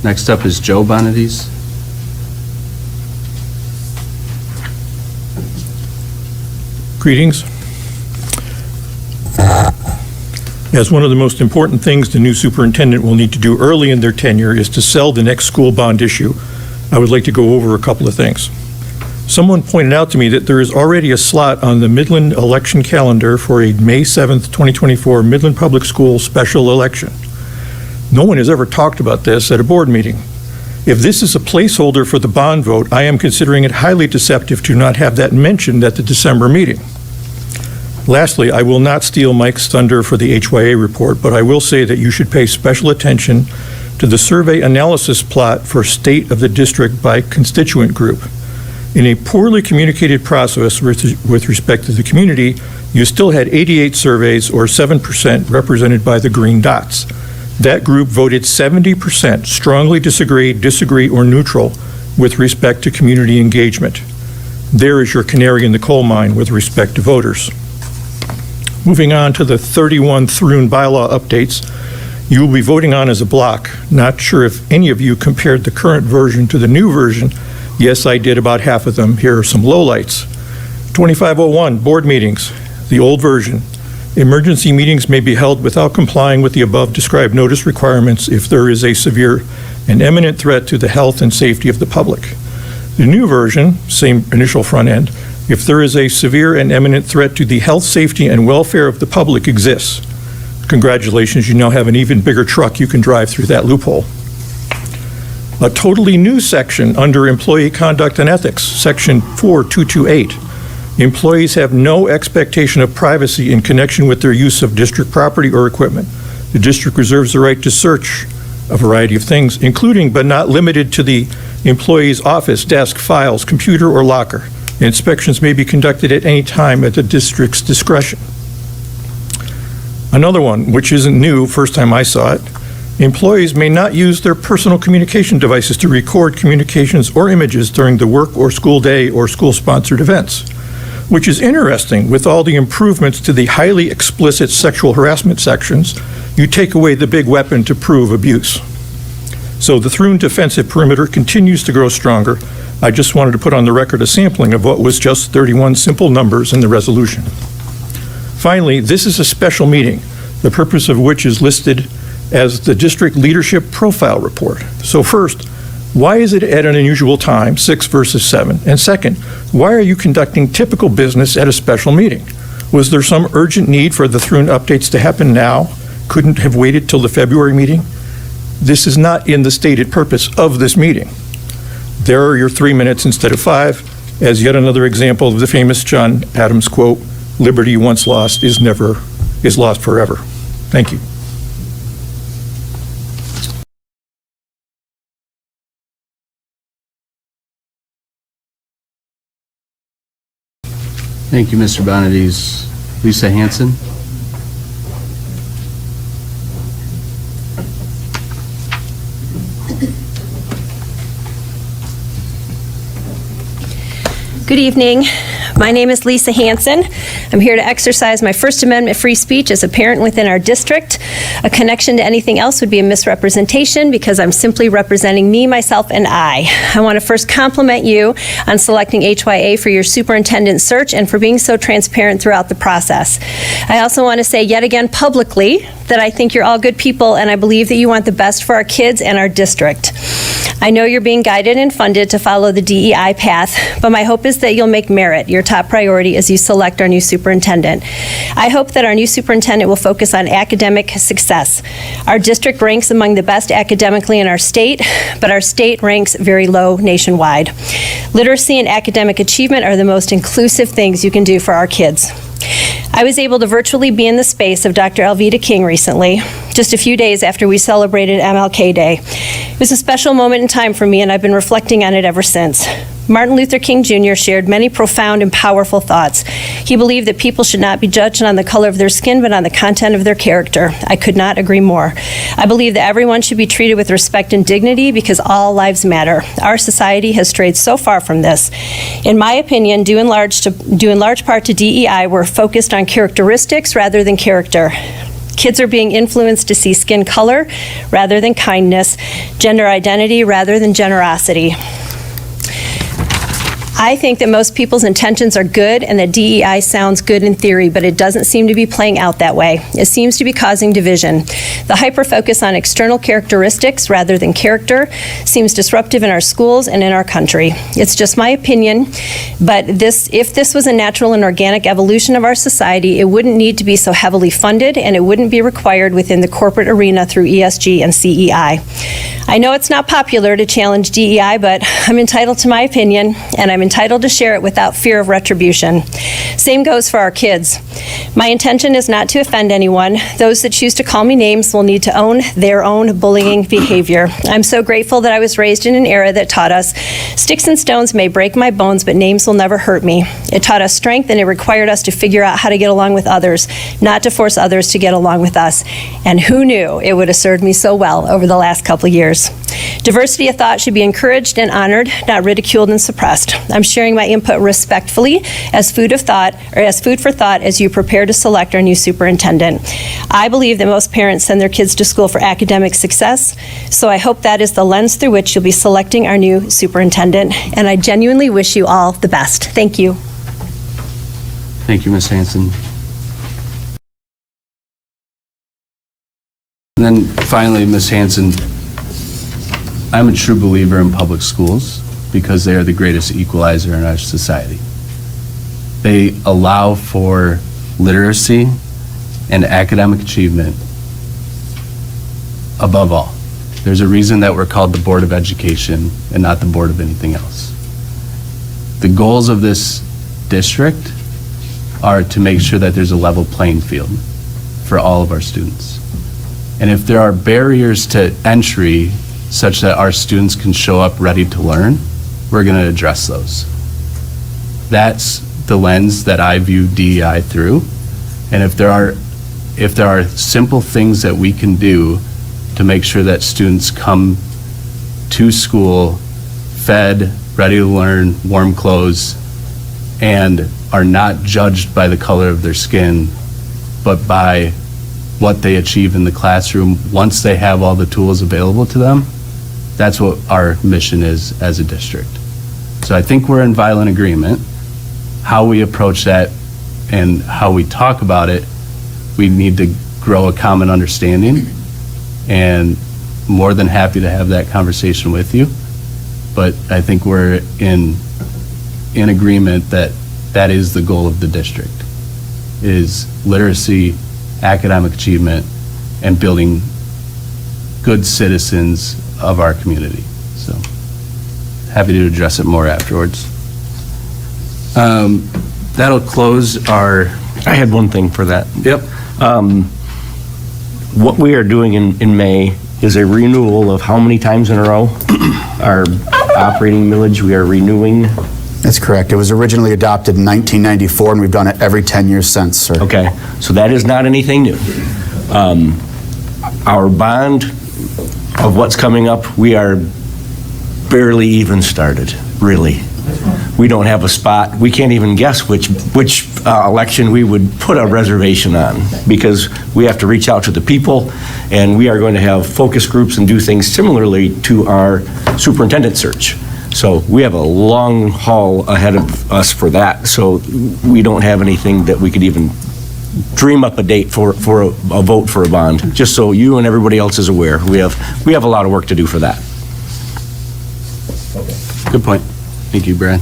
Next up is Joe Bonadies. Greetings. As one of the most important things the new superintendent will need to do early in their tenure is to sell the next school bond issue, I would like to go over a couple of things. Someone pointed out to me that there is already a slot on the Midland election calendar for a May 7th, 2024 Midland Public School special election. No one has ever talked about this at a board meeting. If this is a placeholder for the bond vote, I am considering it highly deceptive to not have that mentioned at the December meeting. Lastly, I will not steal Mike's thunder for the HYA report, but I will say that you should pay special attention to the survey analysis plot for state of the district by constituent group. In a poorly communicated process with respect to the community, you still had 88 surveys, or 7%, represented by the green dots. That group voted 70% strongly disagree, or neutral with respect to community engagement. There is your canary in the coal mine with respect to voters. Moving on to the 31 Thrun bylaw updates, you will be voting on as a block. Not sure if any of you compared the current version to the new version. Yes, I did about half of them. Here are some lowlights. 2501, board meetings, the old version. Emergency meetings may be held without complying with the above described notice requirements if there is a severe and imminent threat to the health and safety of the public. The new version, same initial front end, if there is a severe and imminent threat to the health, safety, and welfare of the public exists. Congratulations, you now have an even bigger truck you can drive through that loophole. A totally new section under Employee Conduct and Ethics, Section 4228. Employees have no expectation of privacy in connection with their use of district property or equipment. The district reserves the right to search a variety of things, including but not limited to the employee's office, desk, files, computer, or locker. Inspections may be conducted at any time at the district's discretion. Another one, which isn't new, first time I saw it, employees may not use their personal communication devices to record communications or images during the work or school day or school-sponsored events, which is interesting. With all the improvements to the highly explicit sexual harassment sections, you take away the big weapon to prove abuse. So the Thrun defensive perimeter continues to grow stronger. I just wanted to put on the record a sampling of what was just 31 simple numbers in the resolution. Finally, this is a special meeting, the purpose of which is listed as the District Leadership Profile Report. So first, why is it at an unusual time, 6 versus 7? And second, why are you conducting typical business at a special meeting? Was there some urgent need for the Thrun updates to happen now? Couldn't have waited till the February meeting? This is not in the stated purpose of this meeting. There are your 3 minutes instead of 5, as yet another example of the famous John Adams quote, "Liberty once lost is lost forever." Thank you. Thank you, Mr. Bonadies. Lisa Hansen. Good evening. My name is Lisa Hansen. I'm here to exercise my First Amendment free speech as a parent within our district. A connection to anything else would be a misrepresentation because I'm simply representing me, myself, and I. I want to first compliment you on selecting HYA for your superintendent search and for being so transparent throughout the process. I also want to say yet again publicly that I think you're all good people and I believe that you want the best for our kids and our district. I know you're being guided and funded to follow the DEI path, but my hope is that you'll make merit your top priority as you select our new superintendent. I hope that our new superintendent will focus on academic success. Our district ranks among the best academically in our state, but our state ranks very low nationwide. Literacy and academic achievement are the most inclusive things you can do for our kids. I was able to virtually be in the space of Dr. Alveda King recently, just a few days after we celebrated MLK Day. It was a special moment in time for me, and I've been reflecting on it ever since. Martin Luther King Jr. shared many profound and powerful thoughts. He believed that people should not be judged on the color of their skin, but on the content of their character. I could not agree more. I believe that everyone should be treated with respect and dignity because all lives matter. Our society has strayed so far from this. In my opinion, due in large part to DEI, we're focused on characteristics rather than character. Kids are being influenced to see skin color rather than kindness, gender identity rather than generosity. I think that most people's intentions are good and that DEI sounds good in theory, but it doesn't seem to be playing out that way. It seems to be causing division. The hyper-focus on external characteristics rather than character seems disruptive in our schools and in our country. It's just my opinion, but if this was a natural and organic evolution of our society, it wouldn't need to be so heavily funded and it wouldn't be required within the corporate arena through ESG and CEI. I know it's not popular to challenge DEI, but I'm entitled to my opinion, and I'm entitled to share it without fear of retribution. Same goes for our kids. My intention is not to offend anyone. Those that choose to call me names will need to own their own bullying behavior. I'm so grateful that I was raised in an era that taught us, sticks and stones may break my bones, but names will never hurt me. It taught us strength, and it required us to figure out how to get along with others, not to force others to get along with us. And who knew it would have served me so well over the last couple of years. Diversity of thought should be encouraged and honored, not ridiculed and suppressed. I'm sharing my input respectfully as food for thought as you prepare to select our new superintendent. I believe that most parents send their kids to school for academic success, so I hope that is the lens through which you'll be selecting our new superintendent, and I genuinely wish you all the best. Thank you. Thank you, Ms. Hansen. And then finally, Ms. Hansen, I'm a true believer in public schools because they are the greatest equalizer in our society. They allow for literacy and academic achievement above all. There's a reason that we're called the Board of Education and not the Board of anything else. The goals of this district are to make sure that there's a level playing field for all of our students. And if there are barriers to entry such that our students can show up ready to learn, we're going to address those. That's the lens that I view DEI through. And if there are simple things that we can do to make sure that students come to school fed, ready to learn, warm clothes, and are not judged by the color of their skin, but by what they achieve in the classroom once they have all the tools available to them, that's what our mission is as a district. So I think we're in violent agreement. How we approach that and how we talk about it, we need to grow a common understanding, and more than happy to have that conversation with you. But I think we're in agreement that that is the goal of the district, is literacy, academic achievement, and building good citizens of our community. So happy to address it more afterwards. That'll close our... I had one thing for that. Yep. What we are doing in May is a renewal of how many times in a row? Our operating millage, we are renewing. That's correct. It was originally adopted in 1994, and we've done it every 10 years since, sir. Okay, so that is not anything new. Our bond of what's coming up, we are barely even started, really. We don't have a spot. We can't even guess which election we would put a reservation on, because we have to reach out to the people, and we are going to have focus groups and do things similarly to our superintendent search. So we have a long haul ahead of us for that. So we don't have anything that we could even dream up a date for a vote for a bond. Just so you and everybody else is aware, we have a lot of work to do for that. Good point. Thank you, Brad.